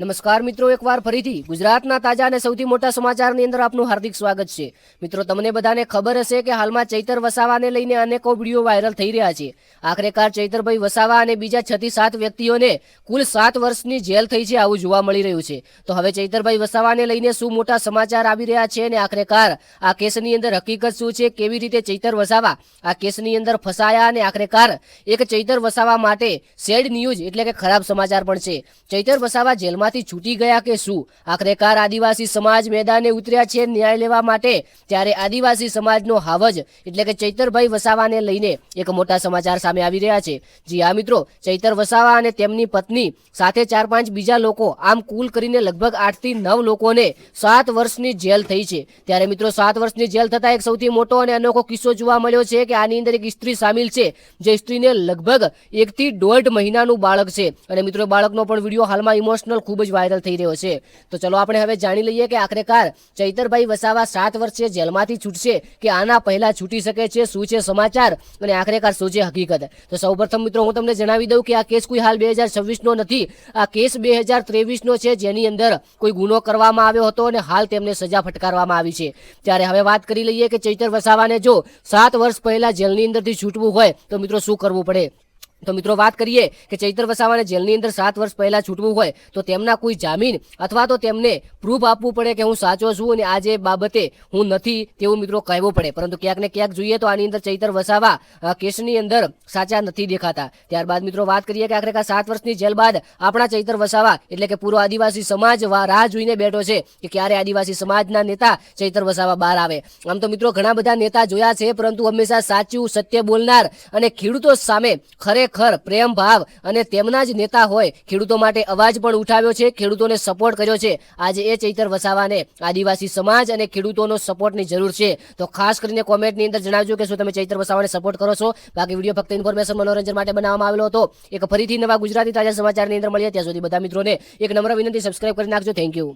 નમસ્કાર મિત્રો, એકવાર ફરીથી ગુજરાતના તાજા અને સૌથી મોટા સમાચારની અંદર આપનું હાર્દિક સ્વાગત છે। મિત્રો, તમને બધાને ખબર હશે કે હાલમાં ચૈતર વસાવાને લઈને અનેકો વિડીયો વાયરલ થઈ રહ્યા છે। આખરેકાર ચૈતરભાઈ વસાવા અને બીજા 6 થી 7 વ્યક્તિઓને કુલ 7 વર્ષની જેલ થઈ છે, આવું જોવા મળી રહ્યું છે। તો હવે ચૈતરભાઈ વસાવાને લઈને શું મોટા સમાચાર આવી રહ્યા છે અને આખરેકાર આ કેસની અંદર હકીકત શું છે, કેવી રીતે ચૈતર વસાવા આ કેસની અંદર ફસાયા અને આખરેકાર એક ચૈતર વસાવા માટે સેડ ન્યૂઝ એટલે કે ખરાબ સમાચાર પણ છે। ચૈતર વસાવા જેલમાં છૂટી ગયા કે શું? આખરેકાર આદિવાસી સમાજ મેદાને ઉતર્યા છે ન્યાય લેવા માટે, ત્યારે આદિવાસી સમાજનો હાવજ એટલે કે ચૈતરભાઈ વસાવાને લઈને એક મોટા સમાચાર સામે આવી રહ્યા છે। જી હા મિત્રો, ચૈતર વસાવા અને તેમની પત્ની સાથે 4-5 બીજા લોકો, આમ કુલ કરીને લગભગ 8 થી 9 લોકોને 7 વર્ષની જેલ થઈ છે। ત્યારે મિત્રો 7 વર્ષની જેલ થતા એક સૌથી મોટો અને અનોખો કિસ્સો જોવા મળ્યો છે કે આની અંદર એક સ્ત્રી સામેલ છે, જે સ્ત્રીને લગભગ 1 થી 1.5 મહિનાનું બાળક છે અને મિત્રો બાળકનો પણ વિડીયો હાલમાં ઇમોશનલ ખૂબ જ વાયરલ થઈ રહ્યો છે। તો ચલો આપણે હવે જાણી લઈએ કે આખરેકાર ચૈતરભાઈ વસાવા 7 વર્ષે જેલમાંથી છૂટશે કે આના પહેલા છૂટી શકે છે, શું છે સમાચાર અને આખરેકાર શું છે હકીકત। તો સૌપ્રથમ મિત્રો હું તમને જણાવી દઉં કે આ કેસ કોઈ હાલ 2026 નો નથી, આ કેસ 2023 નો છે, જેની અંદર કોઈ ગુનો કરવામાં આવ્યો હતો અને હાલ તેમને સજા ફટકારવામાં આવી છે। ત્યારે હવે વાત કરી લઈએ કે ચૈતર વસાવાને જો 7 વર્ષ પહેલા જેલની અંદરથી છૂટવું હોય તો મિત્રો શું કરવું પડે। તો મિત્રો વાત કરીએ કે ચૈતર વસાવાને જેલની અંદર 7 વર્ષ પહેલા છૂટવું હોય તો તેમના કોઈ જામીન અથવા તો તેમને પ્રૂફ આપવું પડે કે હું સાચો છું અને આ જે બાબતે હું નથી તેવું મિત્રો કહેવું પડે। પરંતુ ક્યાંક ને ક્યાંક જોઈએ તો આની અંદર ચૈતર વસાવા કેસની અંદર સાચા નથી દેખાતા। ત્યારબાદ મિત્રો વાત કરીએ કે આખરેકાર 7 વર્ષની જેલ બાદ આપણા ચૈતર વસાવા એટલે કે પૂરો આદિવાસી સમાજ રાહ જોઈને બેઠો છે કે ક્યારે આદિવાસી સમાજના નેતા ચૈતર વસાવા બહાર આવે। આમ તો મિત્રો ઘણા બધા નેતા જોયા છે, પરંતુ હંમેશા સાચું સત્ય બોલનાર અને ખેડૂતો સામે ખરેખર પ્રેમ ભાવ અને તેમના જ નેતા હોય, ખેડૂતો માટે અવાજ પણ ઉઠાવ્યો છે, ખેડૂતોને સપોર્ટ કર્યો છે। આજે એ ચૈતર વસાવાને આદિવાસી સમાજ અને ખેડૂતોનો સપોર્ટની જરૂર છે। તો ખાસ કરીને કોમેન્ટની અંદર જણાવજો કે શું તમે ચૈતર વસાવાને સપોર્ટ કરો છો। બાકી વિડીયો ફક્ત ઇન્ફોર્મેશન મનોરંજન માટે બનાવવામાં આવેલો હતો। એક ફરીથી નવા ગુજરાતી તાજા સમાચારની અંદર મળીએ, ત્યાં સુધી બધા મિત્રોને એક નમ્ર વિનંતી, સબસ્ક્રાઇબ કરી નાખજો। Thank you.